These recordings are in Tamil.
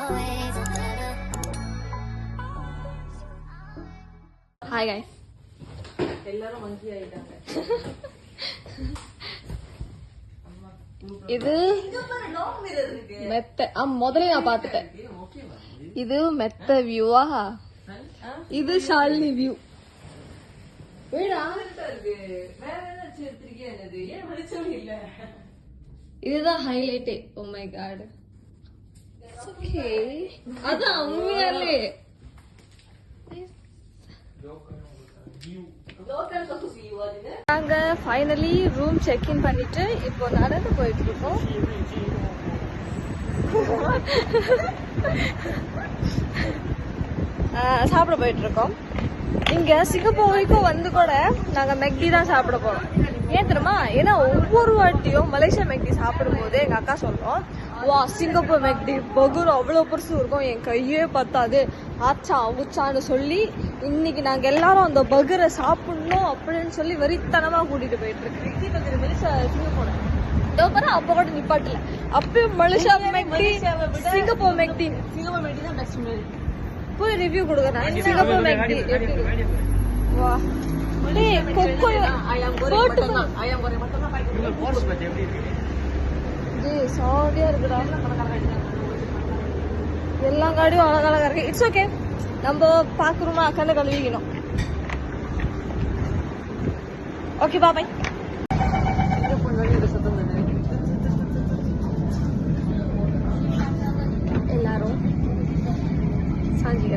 Hi guys. எல்லாரும் மங்கி ஆயிட்டாங்க. இது மெத்த முதல்ல நான் பாத்துட்டேன். இது மெத்த வியூவா, இது ஷாலினி வியூ. இதுதான் ஹைலைட்டே. Oh my god. ஓகே, அதான் உண்மையாலே நாங்க ஃபைனலி ரூம் செக் இன் பண்ணிட்டு இப்போ நடந்து போயிட்டு இருக்கோம். சாப்பிட போயிட்டு இருக்கோம். இங்க சிங்கப்பூர் வரைக்கும் வந்து கூட நாங்க மெக்டி தான் சாப்பிட போறோம். ஏன் தெரியுமா? ஏன்னா ஒவ்வொரு வாட்டியும் மலேசியா மெக்டி சாப்பிடும் போது எங்க அக்கா சொல்றோம், வா சிங்கப்பூர் மெக்டி பகுர் அவ்வளவு பெருசு இருக்கும், என் கையே பத்தாது, ஆச்சா உச்சான்னு சொல்லி இன்னைக்கு நாங்க எல்லாரும் அந்த பகுரை சாப்பிடணும் அப்படின்னு சொல்லி வெறித்தனமா கூட்டிட்டு போயிட்டு இருக்கு. மலேசியா சிங்கப்பூர் அப்ப கூட நிப்பாட்டல. அப்பயும் மலேசியா மெக்டி சிங்கப்பூர் மெக்டி தான் பெஸ்ட் மீல். போய் ரிவ்யூ கொடுக்குறேன். சிங்கப்பூர் மெக்டி வா சாடியா இருக்குடா. எல்லா காடியும் அழகழகா இருக்கு. இட்ஸ் ஓகே, நம்ம பாக்குறோமா கண்ணு கழுவிக்கணும். Okay bye. எல்லாரும் சாஞ்சிக்க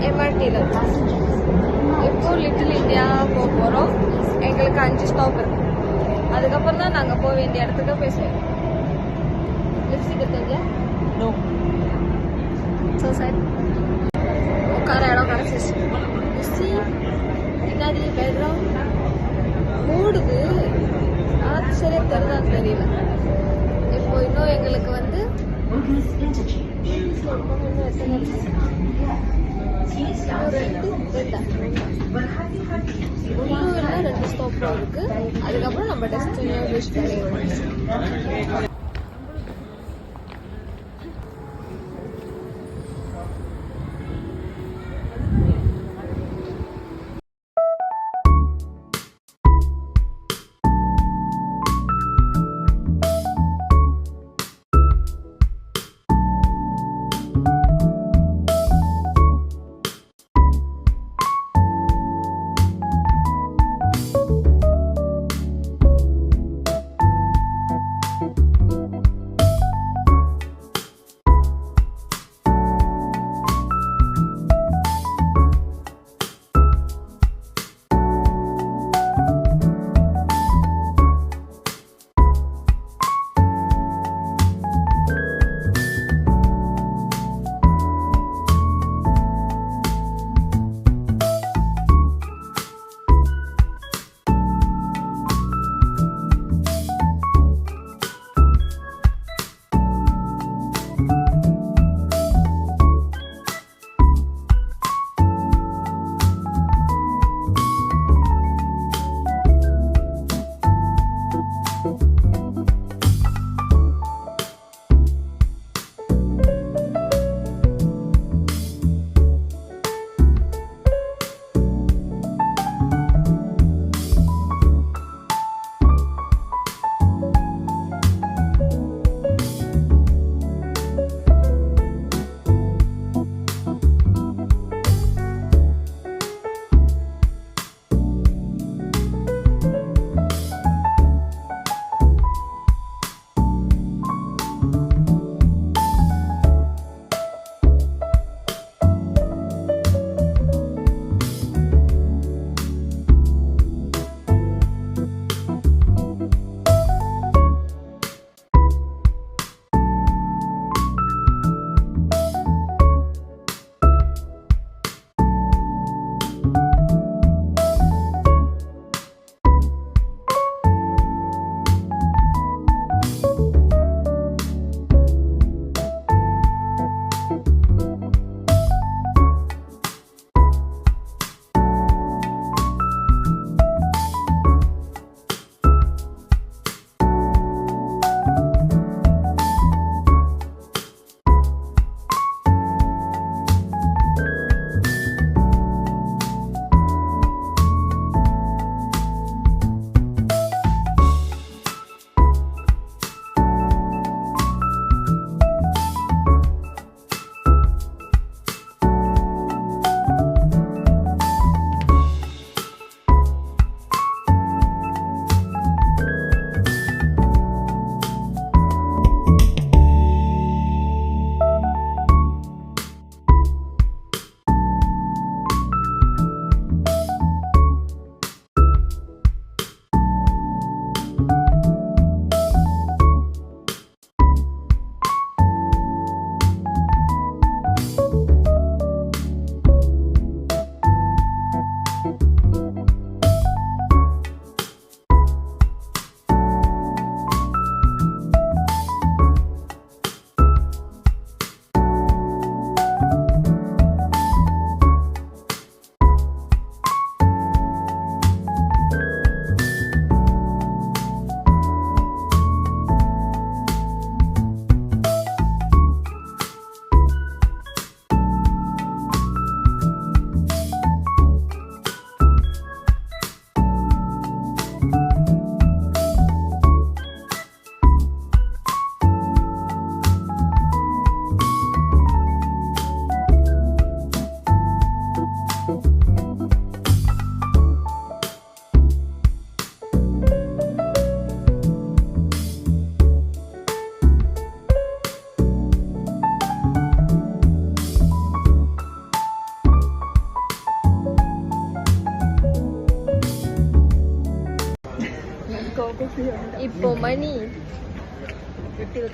எம்ஆர்டில இப்போ லிட்டில் இந்தியா போக போறோம். எங்களுக்கு 5 ஸ்டாப் இருக்கு. அதுக்கப்புறம் தான் நாங்க போக வேண்டிய இடத்துக்கு போய் சேரும். லிப்ஸ்டிக் தெரிஞ்ச சோ சைட் உட்கார இடம் கிடைச்சிச்சு. பின்னாடி பேக்ரவுண்ட் மூடுது. சரி தெரியுதான்னு தெரியல. இப்போ இன்னும் எங்களுக்கு வந்து 2 ஸ்டாப் இருக்கு. அதுக்கப்புறம் நம்ம டெஸ்டினேஷன் ரீச் பண்ணிடுவோம்.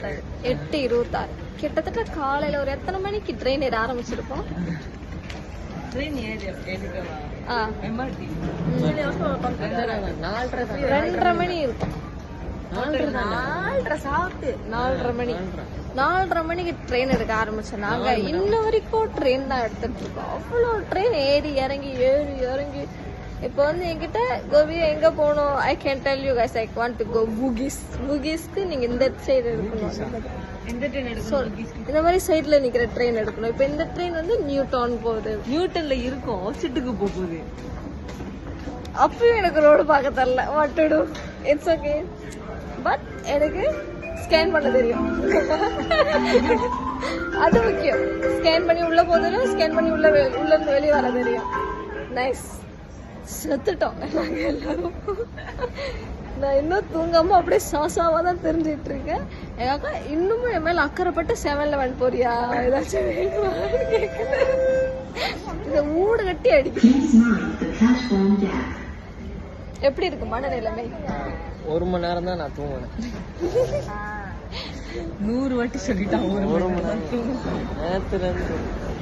8:26 கிட்டத்தட்ட காலையில ஒரு எத்தனை மணிக்கு ட்ரெயின் ஏற ஆரம்பிச்சிருப்போம்? ட்ரெயின் ஏறிக்கவா ஆ, எம்ஆர்டி 2:30 மணி இருக்கும். 4:30 மணிக்கு ட்ரெயின் எடுக்க ஆரம்பிச்சோம். நாங்க இன்ன வரைக்கும் ட்ரெயின் தான் எடுத்துட்டு இருக்கோம். அவ்வளோ ட்ரெயின் ஏறி இறங்கி இப்போ வந்து என்கிட்ட கோபியா எங்க போகணும், I can tell you guys, I want to go பூகிஸ்க்கு நீங்க இந்த சைடு எடுக்கணும். எந்த ட்ரெயின் So, எடுக்கணும்? இந்த மாதிரி சைடுல நிக்கிற ட்ரெயின் எடுக்கணும். இப்போ இந்த ட்ரெயின் வந்து நியூ டவுன் போகுது. நியூட்டன்ல இருக்கும், சிட்டுக்கு போகுது. அப்பயும் எனக்கு ரோடு பார்க்க தெரியல. What to to, it's okay. But எனக்கு ஸ்கேன் பண்ண தெரியும். அது முக்கியம். ஸ்கேன் பண்ணி உள்ள போதும், ஸ்கேன் பண்ணி உள்ள இருந்து வெளியே வர தெரியும். நைஸ். செத்துட்டோம் நாங்க எல்லாரும். நான் இன்னும் தூங்காம அப்படியே சாசாவா தான் தெரிஞ்சிட்டு இருக்கேன். எங்க அக்கா இன்னமும் என் மேல அக்கறைப்பட்டு 7-11 போறியா ஏதாச்சும் வேணுமா கேக்குது. இத ஊடு கட்டி அடிக்குது. எப்படி இருக்கு மனநிலைமை? 1 மணி நேரம் தான் நான் தூங்கினேன். 100 வாட்டி சொல்லிட்டான். 1 மணி நேரம்.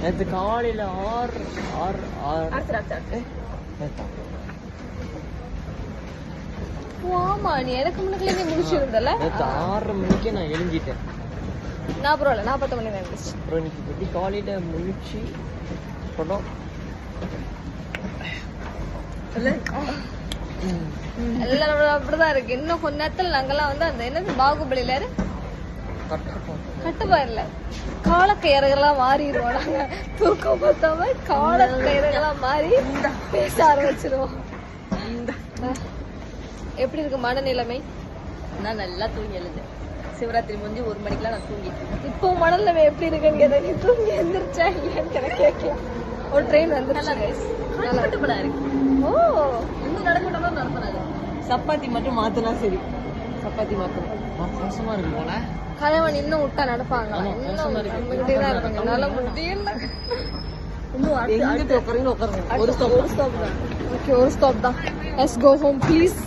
நேற்று காலையில 6 ஆமா, நீ எனக்கு முன்னாடி நீ முடிச்சிருந்தல. நேற்று 6:30 மணிக்கே நான் எழுஞ்சிட்டேன். நான் பரவாயில்ல, 40 மணி நேரம் இருந்துச்சு. அப்புறம் இன்னைக்கு எப்படி காலையில முழிச்சு படம் எல்லாரும் அப்படிதான் இருக்கு. இன்னும் கொஞ்ச நேரத்துல நாங்கெல்லாம் வந்து அந்த என்னது பாகுபலியில கட்டுப்பாருல காலக்கயிறுகள்லாம் மாறிடுவோம். நாங்க தூக்கம் பார்த்தாம காலக்கயிறுகள்லாம் மாறி பேச ஆரம்பிச்சிருவோம். எப்படி இருக்கு மனநிலைமை? நான் நல்லா தூங்கி எழுந்தேன். சிவராத்திரி முடிஞ்சு 1 மணிக்கெல்லாம் நான் தூங்கிட்டேன். இப்போ மனநிலைமை எப்படி இருக்குன்னு கேட்டா, நீ தூங்கி எந்திரிச்சா இல்லையான்னு எனக்கு கேட்கலாம். ஒரு ட்ரெயின் வந்துருச்சு. கம்ஃபர்டபுளா இருக்கு. ஓ, இன்னும் நடக்கட்டும் நடப்பனாங்க. சப்பாத்தி மட்டும் மாத்தினா சரி. சப்பாத்தி மாத்தணும். மோசமா இருக்கு போல. கலைவன் இன்னும் விட்டா நடப்பாங்க. இன்னும் நம்மகிட்டே தான் இருப்பாங்க. என்னால முடியல. இன்னும் எங்கிட்ட உட்காருங்க உட்காருங்க. ஒரு ஸ்டாப் தான். ஓகே, ஒரு ஸ்டாப் தான். Let's go home please.